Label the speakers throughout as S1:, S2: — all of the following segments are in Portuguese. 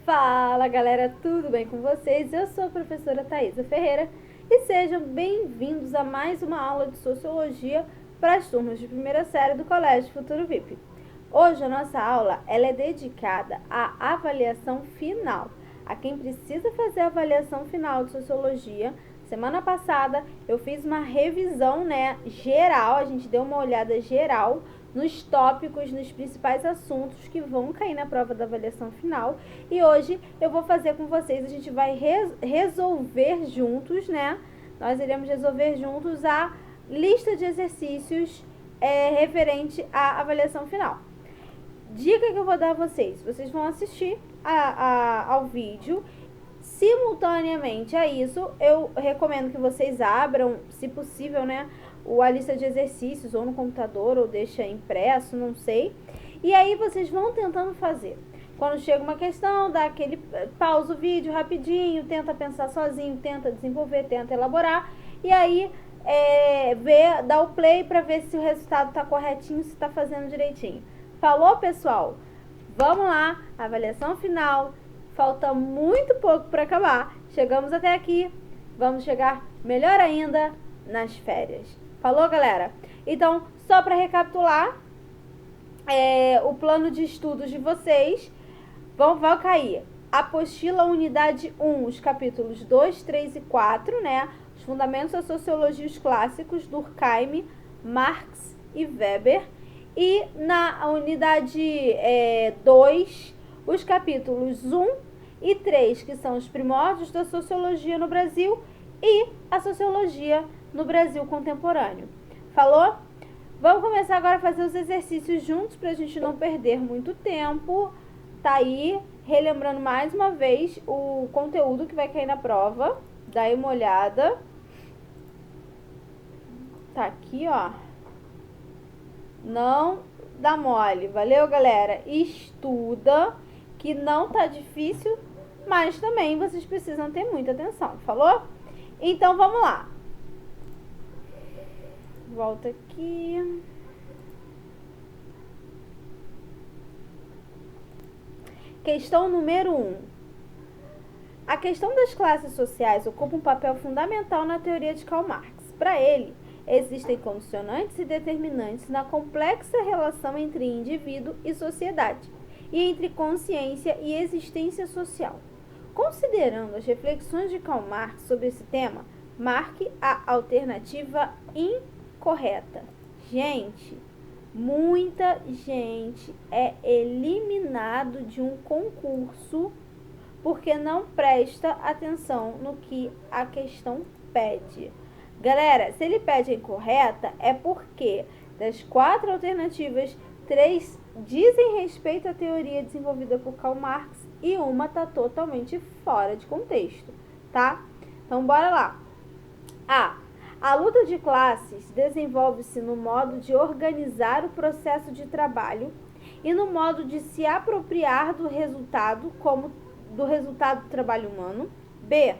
S1: Fala galera, tudo bem com vocês? Eu sou a professora Thaisa Ferreira e sejam bem-vindos a mais uma aula de Sociologia para as turmas de primeira série do Colégio Futuro VIP. Hoje a nossa aula ela é dedicada à avaliação final, a quem precisa fazer a avaliação final de Sociologia. Semana passada eu fiz uma revisão geral, a gente deu uma olhada geral nos tópicos, nos principais assuntos que vão cair na prova da avaliação final. E hoje eu vou fazer com vocês, a gente vai resolver juntos, Nós iremos resolver juntos a lista de exercícios referente à avaliação final. Dica que eu vou dar a vocês, vocês vão assistir ao vídeo. Simultaneamente a isso, eu recomendo que vocês abram, se possível, a lista de exercícios ou no computador ou deixa impresso, não sei. E aí vocês vão tentando fazer. Quando chega uma questão, dá aquele pausa o vídeo rapidinho, tenta pensar sozinho, tenta desenvolver, tenta elaborar. E aí dá o play para ver se o resultado está corretinho, se está fazendo direitinho. Falou, pessoal? Vamos lá, avaliação final. Falta muito pouco para acabar. Chegamos até aqui. Vamos chegar melhor ainda nas férias. Falou, galera? Então, só para recapitular, o plano de estudos de vocês vai cair apostila unidade 1, os capítulos 2, 3 e 4, Os fundamentos da sociologia, os clássicos, Durkheim, Marx e Weber. E na unidade 2, os capítulos 1 e 3, que são os primórdios da sociologia no Brasil e a sociologia no Brasil contemporâneo. Falou? Vamos começar agora a fazer os exercícios juntos para a gente não perder muito tempo. Tá aí, relembrando mais uma vez o conteúdo que vai cair na prova. Dá aí uma olhada. Tá aqui, ó. Não dá mole. Valeu, galera? Estuda, que não tá difícil, mas também vocês precisam ter muita atenção. Falou? Então, vamos lá. Volta aqui. Questão número 1. A questão das classes sociais ocupa um papel fundamental na teoria de Karl Marx. Para ele, existem condicionantes e determinantes na complexa relação entre indivíduo e sociedade, e entre consciência e existência social. Considerando as reflexões de Karl Marx sobre esse tema, marque a alternativa incorreta. Gente, muita gente é eliminado de um concurso porque não presta atenção no que a questão pede. Galera, se ele pede a incorreta, é porque das 4 alternativas, 3 dizem respeito à teoria desenvolvida por Karl Marx e uma está totalmente fora de contexto, tá? Então, bora lá. A luta de classes desenvolve-se no modo de organizar o processo de trabalho e no modo de se apropriar do resultado do resultado do trabalho humano. B.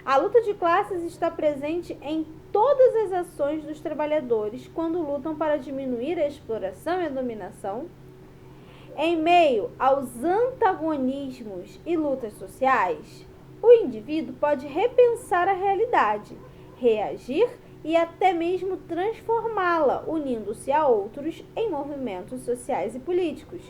S1: A luta de classes está presente em todas as ações dos trabalhadores quando lutam para diminuir a exploração e a dominação. Em meio aos antagonismos e lutas sociais, o indivíduo pode repensar a realidade, reagir e até mesmo transformá-la, unindo-se a outros em movimentos sociais e políticos.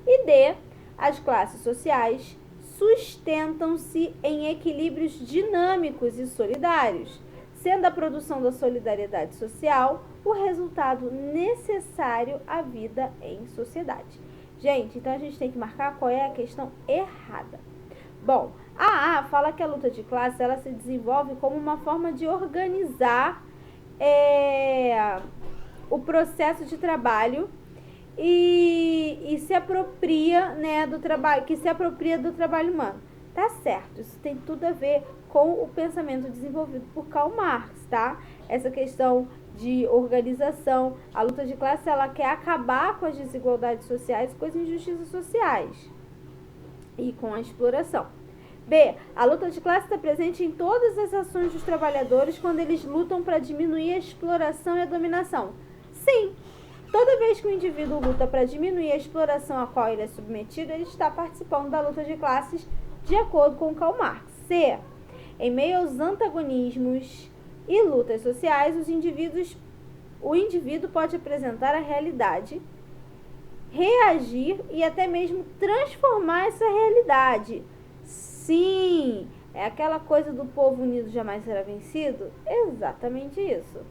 S1: E D. As classes sociais sustentam-se em equilíbrios dinâmicos e solidários, sendo a produção da solidariedade social o resultado necessário à vida em sociedade. Gente, então a gente tem que marcar qual é a questão errada. Bom, a A fala que a luta de classe ela se desenvolve como uma forma de organizar o processo de trabalho e se apropria do trabalho, que se apropria do trabalho humano. Tá certo, isso tem tudo a ver com o pensamento desenvolvido por Karl Marx, tá? Essa questão de organização, a luta de classe, ela quer acabar com as desigualdades sociais, com as injustiças sociais e com a exploração. B. A luta de classe está presente em todas as ações dos trabalhadores quando eles lutam para diminuir a exploração e a dominação. Sim, toda vez que o indivíduo luta para diminuir a exploração a qual ele é submetido, ele está participando da luta de classes de acordo com Karl Marx. C. Em meio aos antagonismos e lutas sociais, o indivíduo pode apresentar a realidade, reagir e até mesmo transformar essa realidade. Sim, é aquela coisa do povo unido jamais será vencido? Exatamente isso.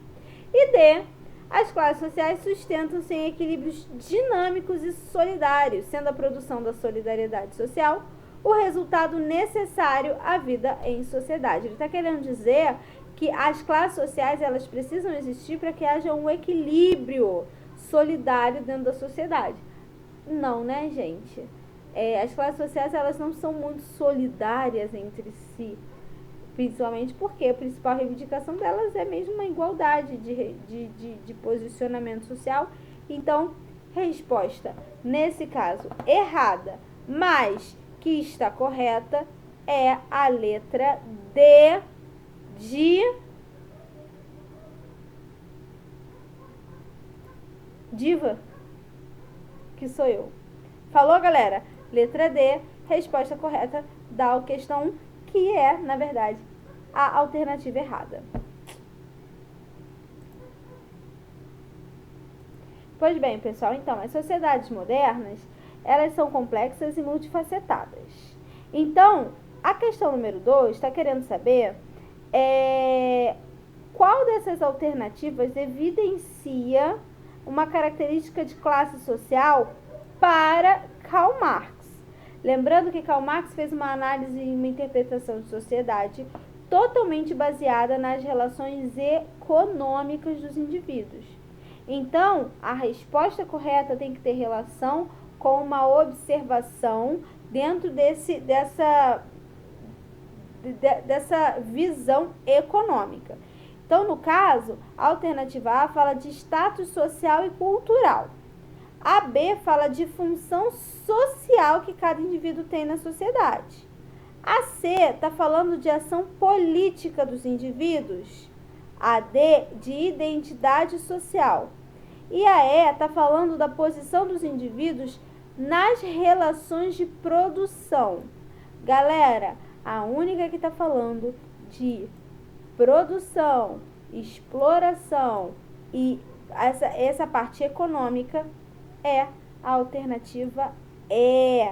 S1: E D. As classes sociais sustentam-se em equilíbrios dinâmicos e solidários, sendo a produção da solidariedade social o resultado necessário à vida em sociedade. Ele está querendo dizer que as classes sociais elas precisam existir para que haja um equilíbrio solidário dentro da sociedade. Não, né, gente? As classes sociais elas não são muito solidárias entre si, principalmente porque a principal reivindicação delas é mesmo uma igualdade de posicionamento social. Então, resposta, nesse caso, errada, mas que está correta, é a letra D de diva, que sou eu. Falou, galera? Letra D, resposta correta da questão 1, que é, na verdade, a alternativa errada. Pois bem, pessoal, então, as sociedades modernas, elas são complexas e multifacetadas. Então, a questão número 2 está querendo saber qual dessas alternativas evidencia uma característica de classe social para Karl Marx. Lembrando que Karl Marx fez uma análise e uma interpretação de sociedade totalmente baseada nas relações econômicas dos indivíduos. Então, a resposta correta tem que ter relação com uma observação dentro dessa visão econômica. Então, no caso, a alternativa A fala de status social e cultural. A B fala de função social que cada indivíduo tem na sociedade. A C está falando de ação política dos indivíduos. A D, de identidade social. E a E está falando da posição dos indivíduos nas relações de produção. Galera, a única que está falando de produção, exploração e essa parte econômica é a alternativa E.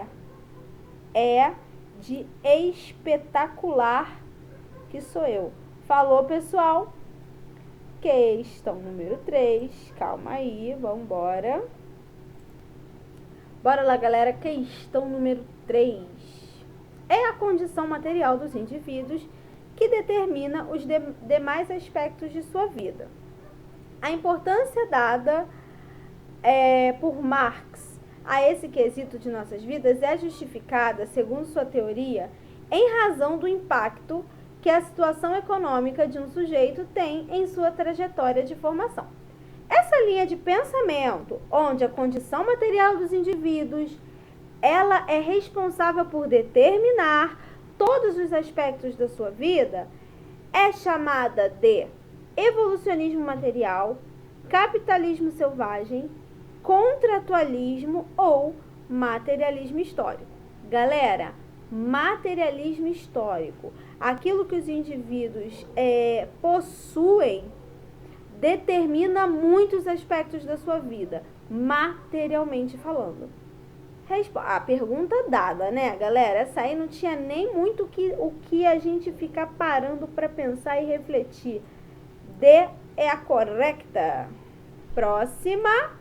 S1: É de espetacular, que sou eu. Falou, pessoal? Questão número 3. Calma aí, vamos embora. Bora lá, galera. Questão número 3. É a condição material dos indivíduos que determina os demais aspectos de sua vida. A importância dada por Marx a esse quesito de nossas vidas é justificada, segundo sua teoria, em razão do impacto que a situação econômica de um sujeito tem em sua trajetória de formação. Essa linha de pensamento, onde a condição material dos indivíduos, ela é responsável por determinar todos os aspectos da sua vida, é chamada de evolucionismo material, capitalismo selvagem, contratualismo ou materialismo histórico. Galera, materialismo histórico, aquilo que os indivíduos possuem, determina muitos aspectos da sua vida, materialmente falando. A pergunta dada, né, galera? Essa aí não tinha nem muito o que a gente ficar parando para pensar e refletir. D é a correta. Próxima.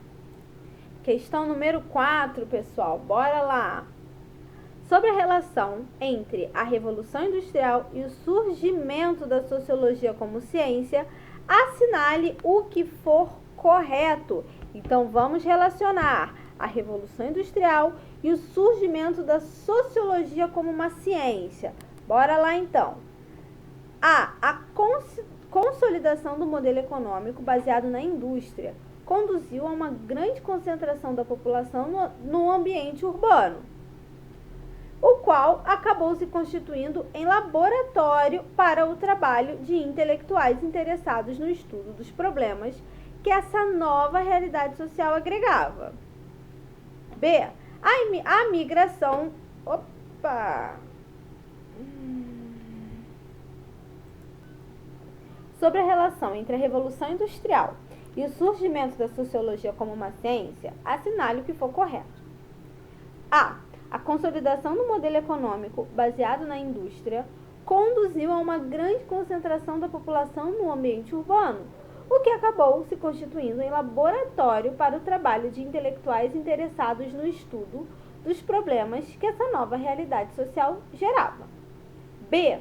S1: Questão número 4, pessoal. Bora lá. Sobre a relação entre a Revolução Industrial e o surgimento da sociologia como ciência, assinale o que for correto. Então, vamos relacionar a Revolução Industrial e o surgimento da sociologia como uma ciência. Bora lá, então. A consolidação do modelo econômico baseado na indústria conduziu a uma grande concentração da população no ambiente urbano, o qual acabou se constituindo em laboratório para o trabalho de intelectuais interessados no estudo dos problemas que essa nova realidade social agregava. B. A migração... sobre a relação entre a Revolução Industrial e o surgimento da sociologia como uma ciência, assinale o que for correto. A. A consolidação do modelo econômico baseado na indústria conduziu a uma grande concentração da população no ambiente urbano, o que acabou se constituindo em laboratório para o trabalho de intelectuais interessados no estudo dos problemas que essa nova realidade social gerava. B.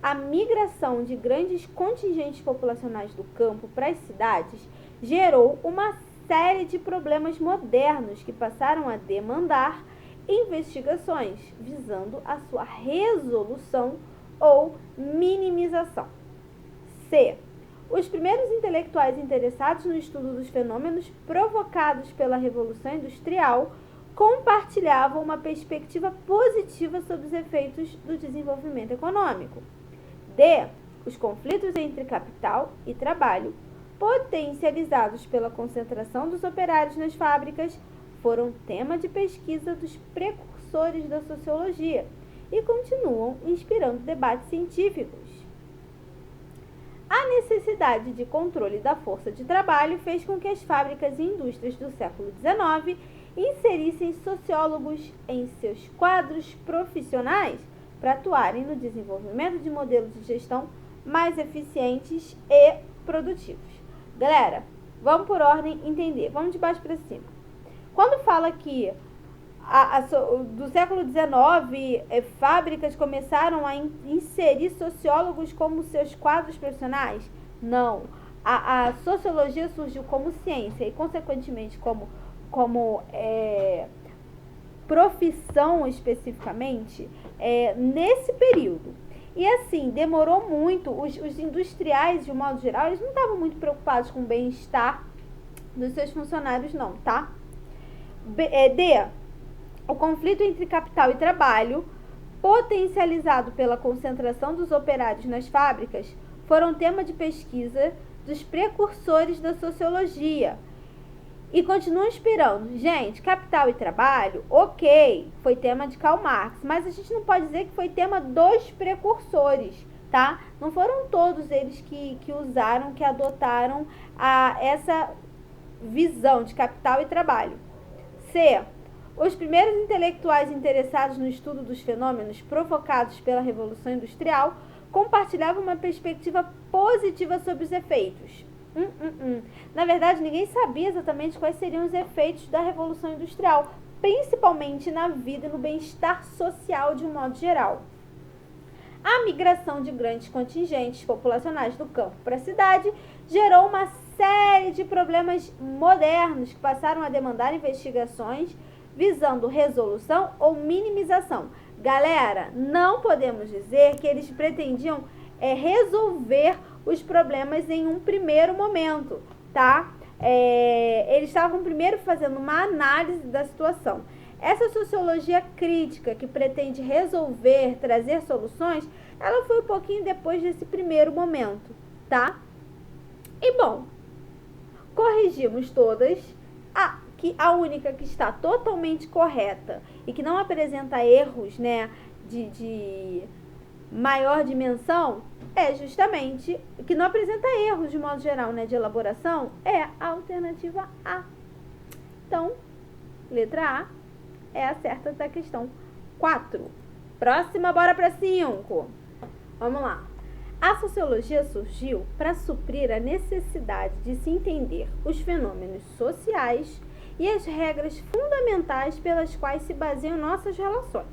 S1: A migração de grandes contingentes populacionais do campo para as cidades gerou uma série de problemas modernos que passaram a demandar investigações visando a sua resolução ou minimização. C. Os primeiros intelectuais interessados no estudo dos fenômenos provocados pela Revolução Industrial compartilhavam uma perspectiva positiva sobre os efeitos do desenvolvimento econômico. D. Os conflitos entre capital e trabalho, potencializados pela concentração dos operários nas fábricas, foram tema de pesquisa dos precursores da sociologia e continuam inspirando debates científicos. A necessidade de controle da força de trabalho fez com que as fábricas e indústrias do século XIX inserissem sociólogos em seus quadros profissionais para atuarem no desenvolvimento de modelos de gestão mais eficientes e produtivos. Galera, vamos por ordem entender. Vamos de baixo para cima. Quando fala que do século XIX, fábricas começaram a inserir sociólogos como seus quadros profissionais, não. A sociologia surgiu como ciência e, consequentemente, como profissão especificamente, nesse período. E assim, demorou muito, os industriais, de um modo geral, eles não estavam muito preocupados com o bem-estar dos seus funcionários, não, tá? D. O conflito entre capital e trabalho, potencializado pela concentração dos operários nas fábricas, foram tema de pesquisa dos precursores da sociologia e continuam inspirando. Gente, capital e trabalho, ok, foi tema de Karl Marx, mas a gente não pode dizer que foi tema dos precursores, tá? Não foram todos eles que usaram, que adotaram essa visão de capital e trabalho. C. Os primeiros intelectuais interessados no estudo dos fenômenos provocados pela Revolução Industrial compartilhavam uma perspectiva positiva sobre os efeitos. Na verdade, ninguém sabia exatamente quais seriam os efeitos da Revolução Industrial, principalmente na vida e no bem-estar social de um modo geral. A migração de grandes contingentes populacionais do campo para a cidade gerou uma série de problemas modernos que passaram a demandar investigações visando resolução ou minimização. Galera, não podemos dizer que eles pretendiam resolver os problemas em um primeiro momento, tá? Eles estavam primeiro fazendo uma análise da situação. Essa sociologia crítica que pretende resolver, trazer soluções, ela foi um pouquinho depois desse primeiro momento, tá? E bom, corrigimos todas. A única que está totalmente correta e que não apresenta erros, né, de maior dimensão, é justamente, que não apresenta erros de modo geral, né, de elaboração, é a alternativa A. Então, letra A é a certa da questão 4. Próxima, bora para 5. Vamos lá. A sociologia surgiu para suprir a necessidade de se entender os fenômenos sociais e as regras fundamentais pelas quais se baseiam nossas relações.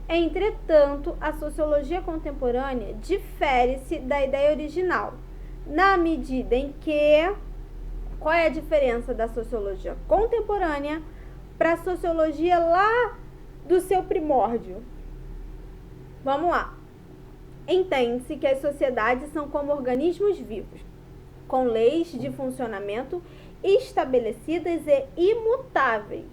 S1: Entretanto, a sociologia contemporânea difere-se da ideia original, na medida em que... Qual é a diferença da sociologia contemporânea para a sociologia lá do seu primórdio? Vamos lá. Entende-se que as sociedades são como organismos vivos, com leis de funcionamento estabelecidas e imutáveis.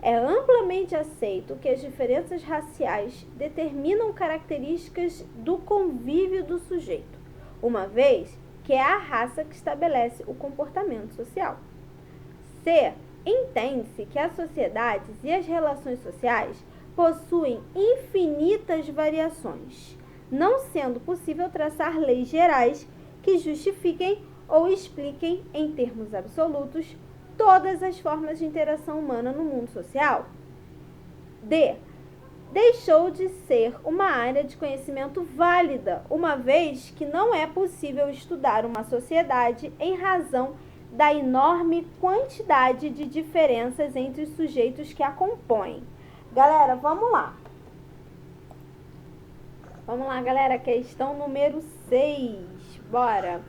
S1: É amplamente aceito que as diferenças raciais determinam características do convívio do sujeito, uma vez que é a raça que estabelece o comportamento social. C. Entende-se que as sociedades e as relações sociais possuem infinitas variações, não sendo possível traçar leis gerais que justifiquem ou expliquem em termos absolutos todas as formas de interação humana no mundo social. D. Deixou de ser uma área de conhecimento válida, uma vez que não é possível estudar uma sociedade em razão da enorme quantidade de diferenças entre os sujeitos que a compõem. Galera, vamos lá. Vamos lá, galera, questão número 6. Bora!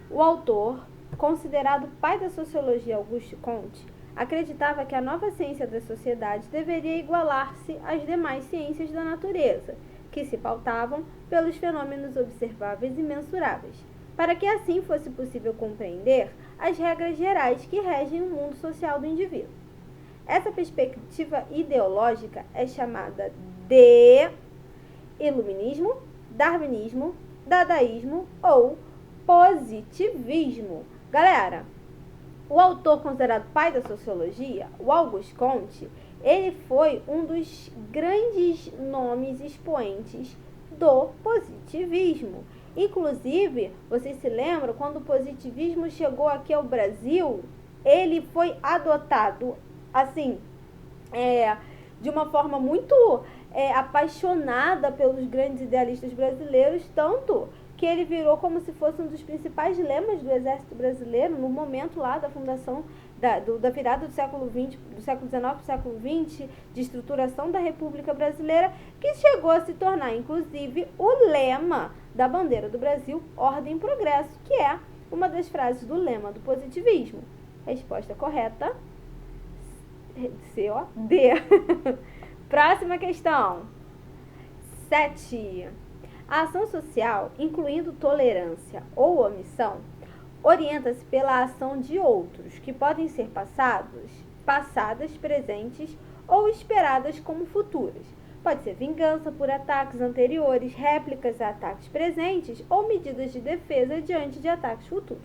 S1: O autor, considerado pai da sociologia Auguste Comte, acreditava que a nova ciência da sociedade deveria igualar-se às demais ciências da natureza, que se pautavam pelos fenômenos observáveis e mensuráveis, para que assim fosse possível compreender as regras gerais que regem o mundo social do indivíduo. Essa perspectiva ideológica é chamada de iluminismo, darwinismo, dadaísmo ou positivismo. Galera, o autor considerado pai da sociologia, o Auguste Comte, ele foi um dos grandes nomes expoentes do positivismo. Inclusive, vocês se lembram, quando o positivismo chegou aqui ao Brasil, ele foi adotado, assim, de uma forma muito apaixonada pelos grandes idealistas brasileiros, tanto que ele virou como se fosse um dos principais lemas do Exército Brasileiro no momento lá da fundação, da virada do século XIX para o século XX, de estruturação da República Brasileira, que chegou a se tornar, inclusive, o lema da bandeira do Brasil, Ordem e Progresso, que é uma das frases do lema do positivismo. Resposta correta, D. Próxima questão. 7. A ação social, incluindo tolerância ou omissão, orienta-se pela ação de outros, que podem ser passadas, presentes ou esperadas como futuras. Pode ser vingança por ataques anteriores, réplicas a ataques presentes ou medidas de defesa diante de ataques futuros.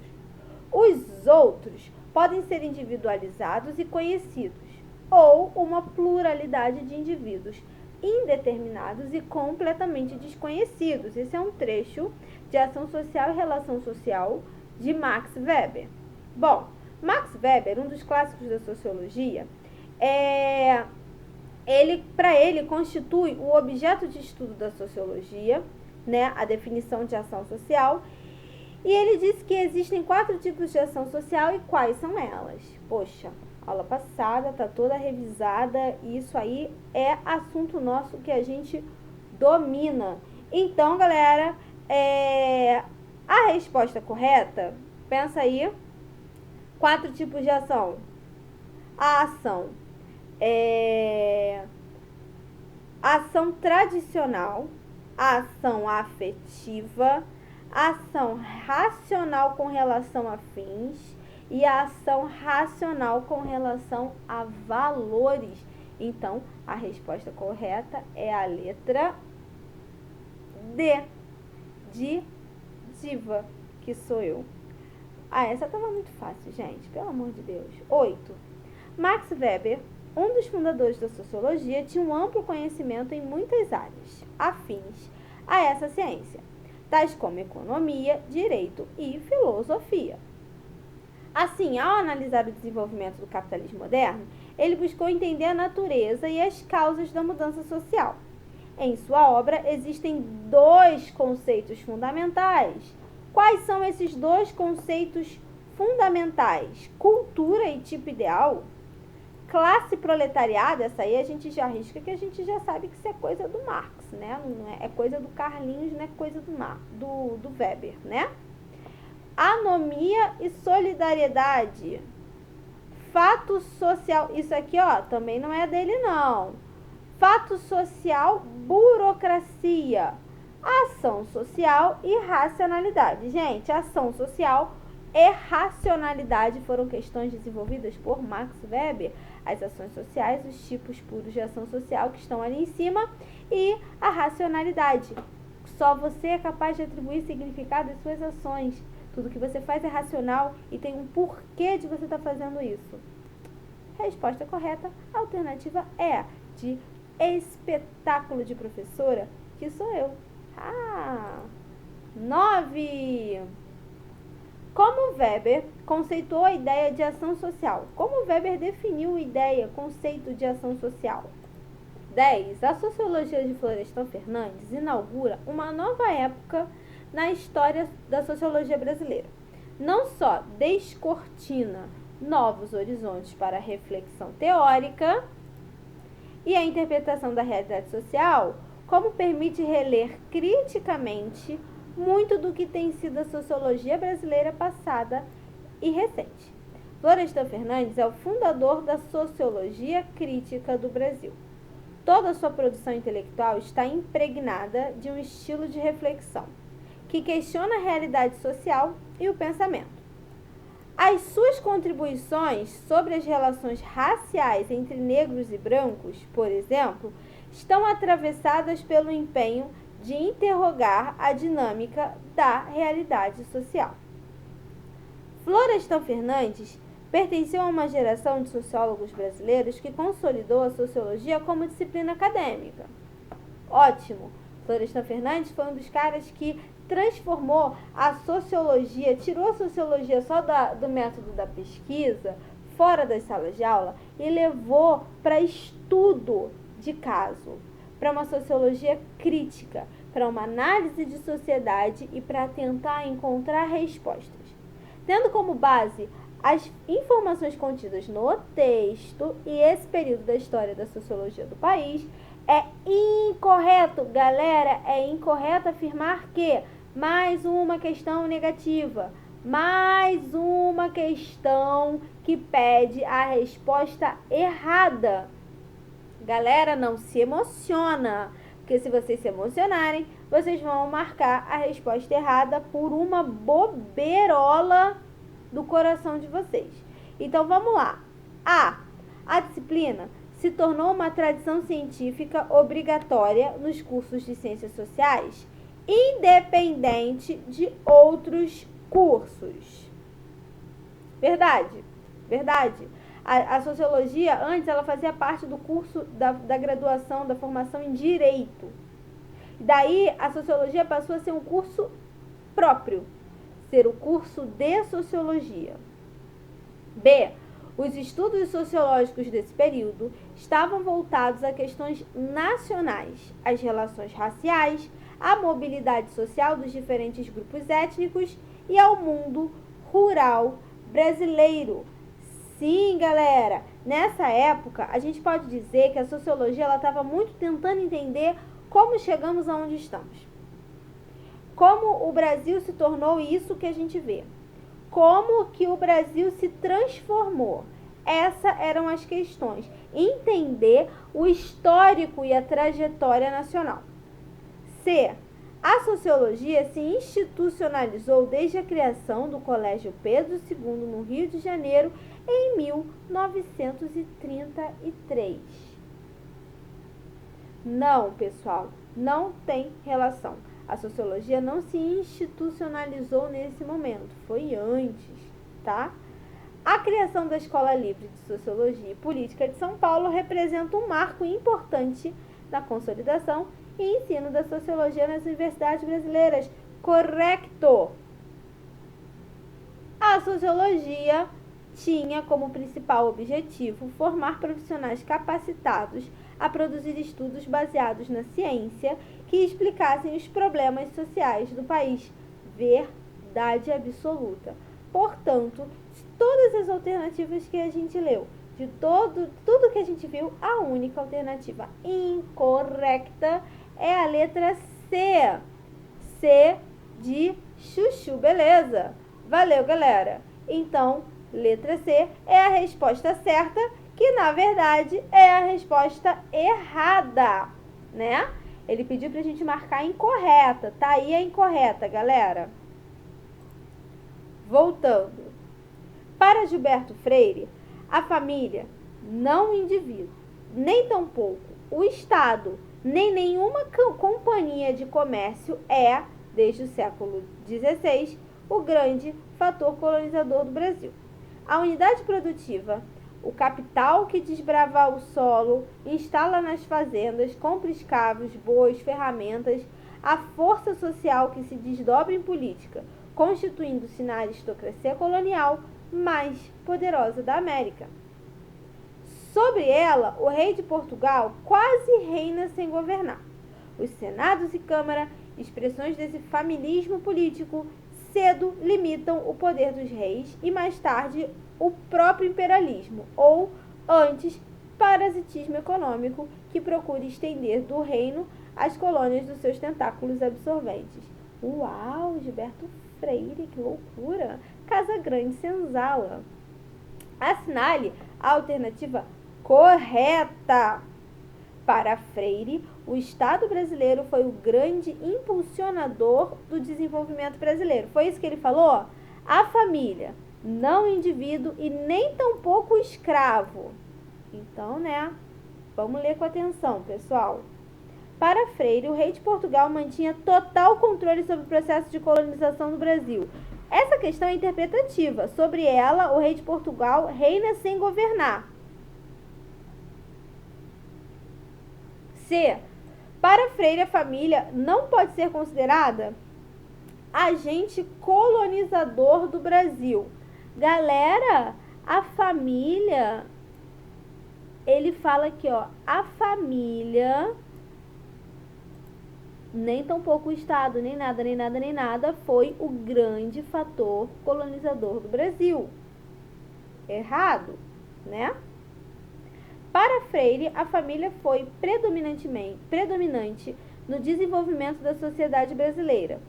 S1: Os outros podem ser individualizados e conhecidos, ou uma pluralidade de indivíduos indeterminados e completamente desconhecidos. Esse é um trecho de Ação Social e Relação Social de Max Weber. Bom, Max Weber, um dos clássicos da sociologia, para ele constitui o objeto de estudo da sociologia, né, a definição de ação social, e ele disse que existem 4 tipos de ação social e quais são elas. Poxa, aula passada, tá toda revisada, e isso aí é assunto nosso que a gente domina. Então, galera, a resposta correta, pensa aí, 4 tipos de ação. A ação tradicional, a ação afetiva, a ação racional com relação a fins e a ação racional com relação a valores. Então, a resposta correta é a letra D, de diva, que sou eu. Essa estava muito fácil, gente, pelo amor de Deus. 8. Max Weber, um dos fundadores da sociologia, tinha um amplo conhecimento em muitas áreas afins a essa ciência, tais como economia, direito e filosofia. Assim, ao analisar o desenvolvimento do capitalismo moderno, ele buscou entender a natureza e as causas da mudança social. Em sua obra, existem 2 conceitos fundamentais. Quais são esses 2 conceitos fundamentais? Cultura e tipo ideal? Classe proletariado, essa aí a gente já arrisca, que a gente já sabe que isso é coisa do Marx, né? Não é coisa do Carlinhos, não é coisa do Weber, né? Anomia e solidariedade. Fato social, isso aqui, ó, também não é dele, não. Fato social, burocracia. Ação social e racionalidade. Gente, ação social e racionalidade foram questões desenvolvidas por Max Weber. As ações sociais, os tipos puros de ação social que estão ali em cima, e a racionalidade. Só você é capaz de atribuir significado às suas ações. Tudo que você faz é racional e tem um porquê de você estar fazendo isso. Resposta correta, a alternativa é de espetáculo de professora, que sou eu. 9. Como Weber conceituou a ideia de ação social? Como Weber definiu ideia, conceito de ação social? 10. A sociologia de Florestan Fernandes inaugura uma nova época na história da sociologia brasileira. Não só descortina novos horizontes para a reflexão teórica e a interpretação da realidade social, como permite reler criticamente muito do que tem sido a sociologia brasileira passada e recente. Florestan Fernandes é o fundador da sociologia crítica do Brasil. Toda a sua produção intelectual está impregnada de um estilo de reflexão que questiona a realidade social e o pensamento. As suas contribuições sobre as relações raciais entre negros e brancos, por exemplo, estão atravessadas pelo empenho de interrogar a dinâmica da realidade social. Florestan Fernandes pertenceu a uma geração de sociólogos brasileiros que consolidou a sociologia como disciplina acadêmica. Ótimo! Florestan Fernandes foi um dos caras que transformou a sociologia, tirou a sociologia só do método da pesquisa, fora das salas de aula, e levou para estudo de caso, para uma sociologia crítica, para uma análise de sociedade e para tentar encontrar respostas. Tendo como base as informações contidas no texto e esse período da história da sociologia do país, é incorreto, galera, é incorreto afirmar que mais uma questão negativa, mais uma questão que pede a resposta errada. Galera, não se emociona, porque se vocês se emocionarem, vocês vão marcar a resposta errada por uma bobeirola do coração de vocês. Então vamos lá. A disciplina se tornou uma tradição científica obrigatória nos cursos de ciências sociais, independente de outros cursos. Verdade? Verdade. A sociologia, antes, ela fazia parte do curso da graduação, da formação em Direito. Daí, a sociologia passou a ser um curso próprio, ser o curso de Sociologia. B. Os estudos sociológicos desse período estavam voltados a questões nacionais, as relações raciais, a mobilidade social dos diferentes grupos étnicos e ao mundo rural brasileiro. Sim, galera, nessa época a gente pode dizer que a sociologia estava muito tentando entender como chegamos aonde estamos. Como o Brasil se tornou isso que a gente vê. Como que o Brasil se transformou. Essas eram as questões. Entender o histórico e a trajetória nacional. C. A sociologia se institucionalizou desde a criação do Colégio Pedro II no Rio de Janeiro em 1933. Não, pessoal, não tem relação. A sociologia não se institucionalizou nesse momento, foi antes, tá? A criação da Escola Livre de Sociologia e Política de São Paulo representa um marco importante na consolidação e ensino da sociologia nas universidades brasileiras. Correto! A sociologia tinha como principal objetivo formar profissionais capacitados a produzir estudos baseados na ciência que explicassem os problemas sociais do país. Verdade absoluta. Portanto, de todas as alternativas que a gente leu, de tudo que a gente viu, a única alternativa incorreta é a letra C. C de chuchu, beleza? Valeu, galera. Então, letra C é a resposta certa, que na verdade é a resposta errada, né? Ele pediu pra gente marcar incorreta, tá aí a incorreta, galera. Voltando. Para Gilberto Freire, a família, não o indivíduo, nem tampouco o Estado, nem nenhuma companhia de comércio é, desde o século XVI, o grande fator colonizador do Brasil. A unidade produtiva, o capital que desbrava o solo, instala nas fazendas, compra escravos, bois, ferramentas, a força social que se desdobra em política, constituindo-se na aristocracia colonial mais poderosa da América. Sobre ela, o rei de Portugal quase reina sem governar. Os senados e câmara, expressões desse familismo político, cedo limitam o poder dos reis e mais tarde o próprio imperialismo, ou antes, parasitismo econômico que procura estender do reino as colônias dos seus tentáculos absorventes. Uau, Gilberto Freire, que loucura! Casa Grande Senzala. Assinale a alternativa correta. Para Freire, o Estado brasileiro foi o grande impulsionador do desenvolvimento brasileiro. Foi isso que ele falou? A família, não o indivíduo e nem tampouco o escravo. Então, né? Vamos ler com atenção, pessoal. Para Freire, o rei de Portugal mantinha total controle sobre o processo de colonização do Brasil. Essa questão é interpretativa. Sobre ela, o rei de Portugal reina sem governar. C. Para Freire, a família não pode ser considerada agente colonizador do Brasil. Galera, a família, ele fala aqui, ó, a família, nem tampouco o Estado, nem nada, foi o grande fator colonizador do Brasil. Errado, né? Para Freire, a família foi predominante no desenvolvimento da sociedade brasileira.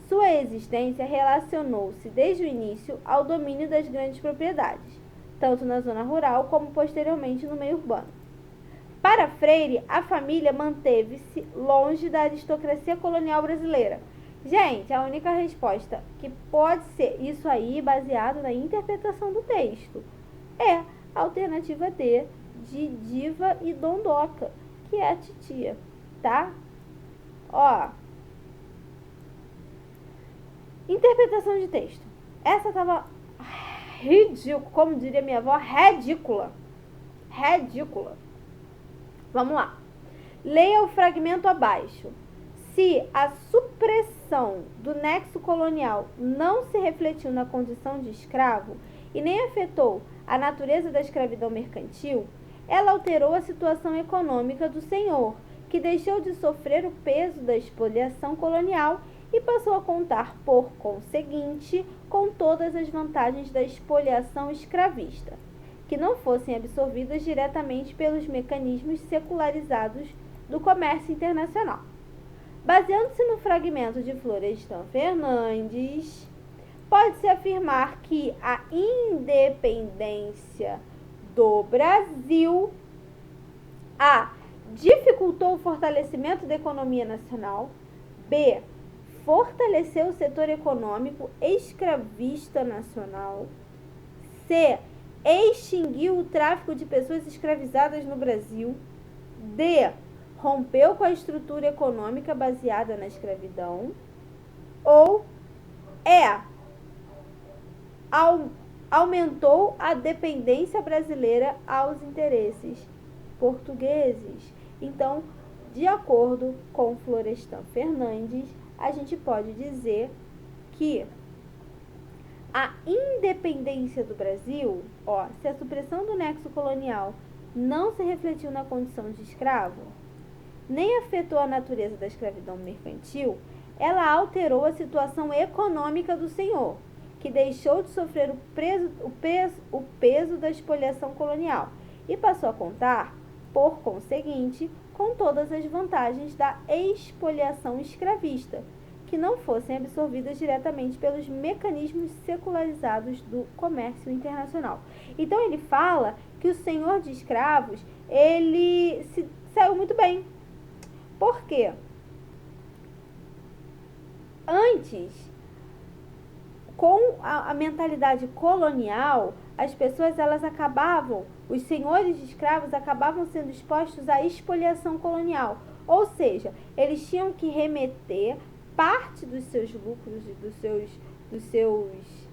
S1: Sua existência relacionou-se desde o início ao domínio das grandes propriedades, tanto na zona rural como posteriormente no meio urbano. Para Freire, a família manteve-se longe da aristocracia colonial brasileira. Gente, a única resposta que pode ser isso aí, baseado na interpretação do texto, é a alternativa D, de Diva e Dondoca, que é a titia, tá? Ó, interpretação de texto. Essa tava ridícula, como diria minha avó, ridícula. Vamos lá. Leia o fragmento abaixo. Se a supressão do nexo colonial não se refletiu na condição de escravo e nem afetou a natureza da escravidão mercantil, ela alterou a situação econômica do senhor, que deixou de sofrer o peso da expoliação colonial e passou a contar, por conseguinte, com todas as vantagens da expoliação escravista, que não fossem absorvidas diretamente pelos mecanismos secularizados do comércio internacional. Baseando-se no fragmento de Florestan Fernandes, pode-se afirmar que a independência do Brasil A. dificultou o fortalecimento da economia nacional, B. fortaleceu o setor econômico escravista nacional, C. extinguiu o tráfico de pessoas escravizadas no Brasil, D. rompeu com a estrutura econômica baseada na escravidão, ou E. aumentou a dependência brasileira aos interesses portugueses. Então, de acordo com Florestan Fernandes, a gente pode dizer que a independência do Brasil, ó, se a supressão do nexo colonial não se refletiu na condição de escravo, nem afetou a natureza da escravidão mercantil, ela alterou a situação econômica do senhor, que deixou de sofrer o peso da expoliação colonial e passou a contar, por conseguinte, com todas as vantagens da expoliação escravista, que não fossem absorvidas diretamente pelos mecanismos secularizados do comércio internacional. Então ele fala que o senhor de escravos, ele saiu muito bem. Por quê? Antes, com a mentalidade colonial, as pessoas, elas acabavam, os senhores de escravos acabavam sendo expostos à expoliação colonial. Ou seja, eles tinham que remeter parte dos seus lucros e dos seus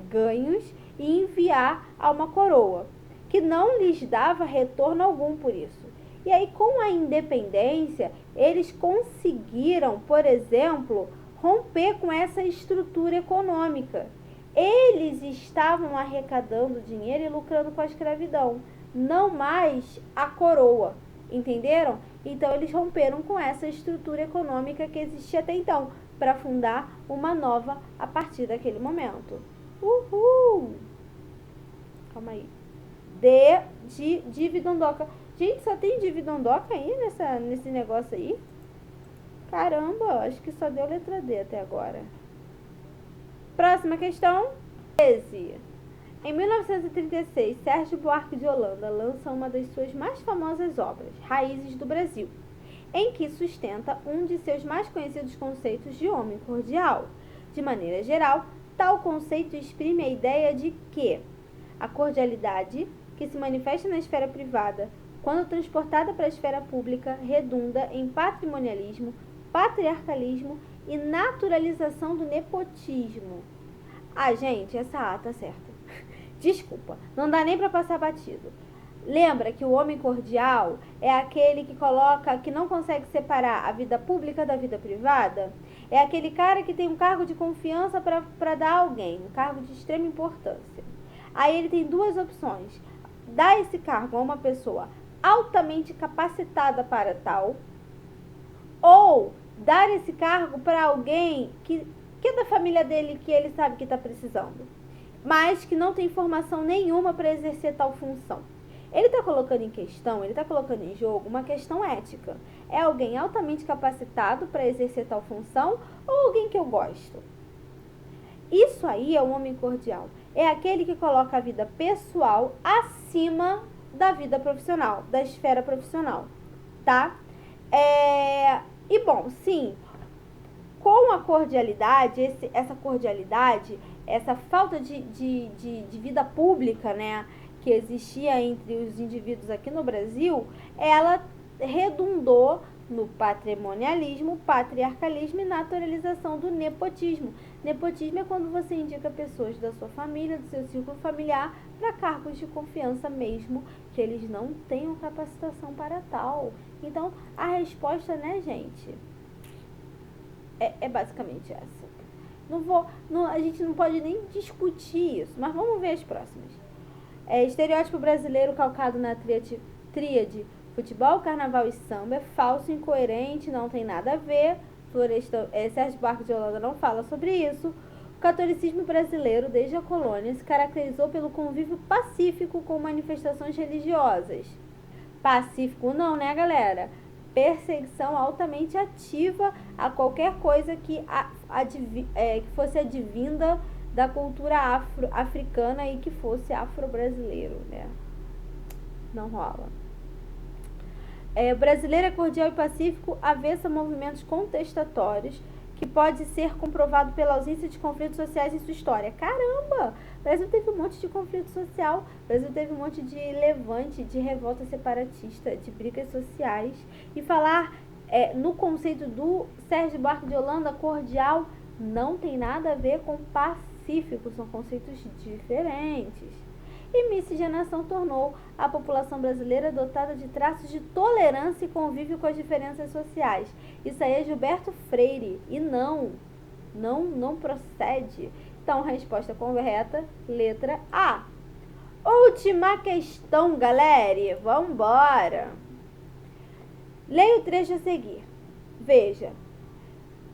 S1: ganhos e enviar a uma coroa, que não lhes dava retorno algum por isso. E aí, com a independência, eles conseguiram, por exemplo, romper com essa estrutura econômica. Eles estavam arrecadando dinheiro e lucrando com a escravidão, não mais a coroa, entenderam? Então eles romperam com essa estrutura econômica que existia até então, para fundar uma nova a partir daquele momento. Uhul! Calma aí. D de dividondoca. Gente, só tem dividondoca aí nesse negócio aí? Caramba, acho que só deu letra D até agora. Próxima questão. 13. Em 1936, Sérgio Buarque de Holanda lança uma das suas mais famosas obras, Raízes do Brasil, em que sustenta um de seus mais conhecidos conceitos de homem cordial. De maneira geral, tal conceito exprime a ideia de que a cordialidade, que se manifesta na esfera privada, quando transportada para a esfera pública, redunda em patrimonialismo, patriarcalismo e naturalização do nepotismo. Ah, gente, essa A tá certa. Desculpa, não dá nem para passar batido. Lembra que o homem cordial é aquele que não consegue separar a vida pública da vida privada? É aquele cara que tem um cargo de confiança para dar a alguém, um cargo de extrema importância. Aí ele tem duas opções: dar esse cargo a uma pessoa altamente capacitada para tal, ou dar esse cargo para alguém que é da família dele, que ele sabe que está precisando, mas que não tem formação nenhuma para exercer tal função. Ele está colocando em questão, ele está colocando em jogo uma questão ética. É alguém altamente capacitado para exercer tal função ou alguém que eu gosto? Isso aí é um homem cordial. É aquele que coloca a vida pessoal acima da vida profissional, da esfera profissional, tá? E bom, sim, com a cordialidade, essa falta de vida pública, né, que existia entre os indivíduos aqui no Brasil, ela redundou no patrimonialismo, patriarcalismo e naturalização do nepotismo. Nepotismo é quando você indica pessoas da sua família, do seu círculo familiar, para cargos de confiança mesmo que eles não tenham capacitação para tal. Então, a resposta, né, gente, é basicamente essa. A gente não pode nem discutir isso, mas vamos ver as próximas. Estereótipo brasileiro calcado na tríade futebol, carnaval e samba é falso, incoerente, não tem nada a ver. Sérgio Buarque de Holanda não fala sobre isso. O catolicismo brasileiro, desde a colônia, se caracterizou pelo convívio pacífico com manifestações religiosas. Pacífico não, né, galera? Perseguição altamente ativa a qualquer coisa que fosse advinda da cultura africana e que fosse afro-brasileiro, né? Não rola. O brasileiro é cordial e pacífico, avesso a movimentos contestatórios, que pode ser comprovado pela ausência de conflitos sociais em sua história. Caramba! O Brasil teve um monte de conflito social, o Brasil teve um monte de levante, de revolta separatista, de brigas sociais. E falar no conceito do Sérgio Buarque de Holanda, cordial, não tem nada a ver com pacífico, são conceitos diferentes. E miscigenação tornou a população brasileira dotada de traços de tolerância e convívio com as diferenças sociais. Isso aí é Gilberto Freire. E não procede. Então, resposta correta, letra A. Última questão, galera. Vamos embora. Leia o trecho a seguir. Veja.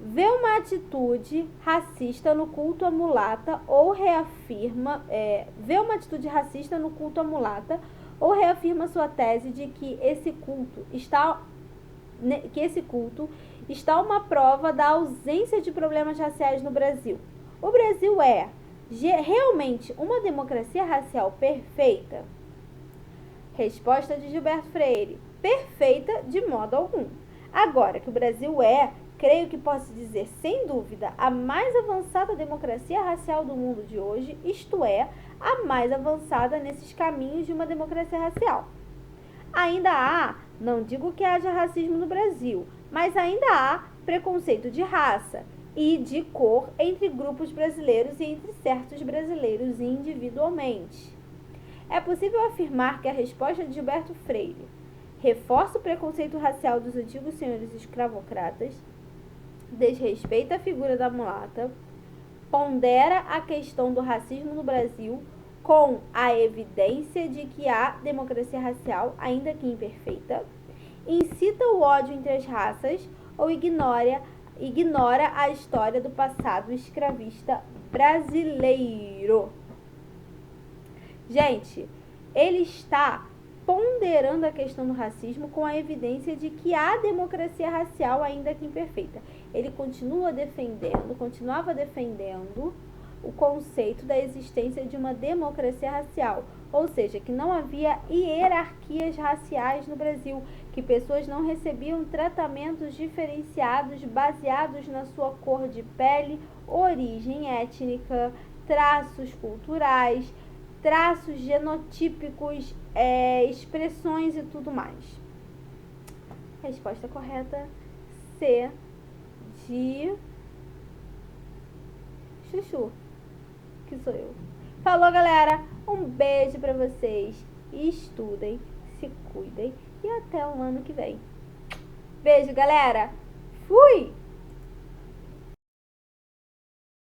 S1: Vê uma atitude racista no culto à mulata ou reafirma sua tese de que esse culto está uma prova da ausência de problemas raciais no Brasil. O Brasil é realmente uma democracia racial perfeita? Resposta de Gilberto Freire: perfeita de modo algum. Agora que o Brasil creio que posso dizer, sem dúvida, a mais avançada democracia racial do mundo de hoje, isto é, a mais avançada nesses caminhos de uma democracia racial. Ainda há, não digo que haja racismo no Brasil, mas ainda há preconceito de raça e de cor entre grupos brasileiros e entre certos brasileiros individualmente. É possível afirmar que a resposta de Gilberto Freire reforça o preconceito racial dos antigos senhores escravocratas desrespeita a figura da mulata, pondera a questão do racismo no Brasil com a evidência de que há democracia racial, ainda que imperfeita, incita o ódio entre as raças ou ignora a história do passado escravista brasileiro. Gente, ele está ponderando a questão do racismo com a evidência de que há democracia racial, ainda que imperfeita. Ele continuava defendendo o conceito da existência de uma democracia racial, ou seja, que não havia hierarquias raciais no Brasil, que pessoas não recebiam tratamentos diferenciados baseados na sua cor de pele, origem étnica, traços culturais, traços genotípicos, expressões e tudo mais. Resposta correta, C de Chuchu, que sou eu. Falou, galera, um beijo pra vocês, estudem, se cuidem e até o ano que vem. Beijo, galera, fui!